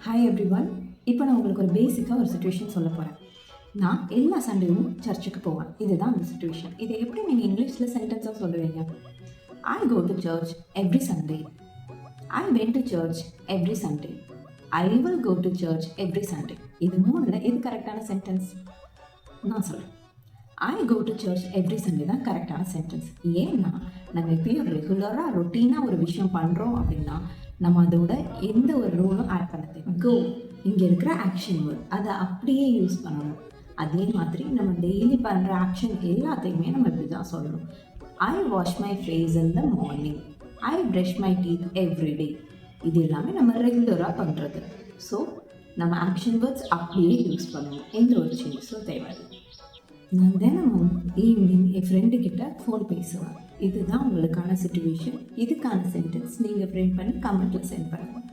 Hi everyone. இப்போ நான் உங்களுக்கு ஒரு பேசிக்காக ஒரு சுச்சுவேஷன் சொல்ல போகிறேன். நான் எல்லா சண்டேவும் சர்ச்சுக்கு போவேன். இதுதான் அந்த சுச்சுவேஷன். இதை எப்படி நீங்கள் இங்கிலீஷில் சென்டென்ஸாக சொல்லுவீங்க? I go to church every Sunday. I went to church every Sunday. I will go to church every Sunday. இது மூணில் எது கரெக்டான சென்டென்ஸ்? நான் சொல்கிறேன். I go to church every Sunday தான் கரெக்டான சென்டென்ஸ். ஏன்னா நம்ம எப்பயும் ரெகுலராக ரொட்டீனாக ஒரு விஷயம் பண்ணுறோம் அப்படின்னா நம்ம அதோட எந்த ஒரு ரூலும் ஆட் பண்ண தேவை. கோ இங்கே இருக்கிற ஆக்ஷன் வேர்ட் அதை அப்படியே யூஸ் பண்ணணும். அதே மாதிரி நம்ம டெய்லி பண்ணுற ஆக்ஷன் எல்லாத்தையுமே நம்ம இப்படி தான் சொல்லணும். I wash my face in the morning. I brush my teeth every day. இது எல்லாமே நம்ம ரெகுலராக பண்ணுறது. ஸோ நம்ம ஆக்ஷன் வேர்ட்ஸ் அப்படியே யூஸ் பண்ணணும். எந்த ஒரு சேஞ்சஸும் தேவையில்லை. நான் தினமும் ஈவினிங் என் ஃப்ரெண்டுக்கிட்ட ஃபோன் பேசுவேன். இதுதான் உங்களுக்கான சுச்சுவேஷன். இதுக்கான சென்டென்ஸ் நீங்கள் ஃப்ரெண்ட் பண்ணி கமெண்ட்டில் சென்ட் பண்ணுங்கள்.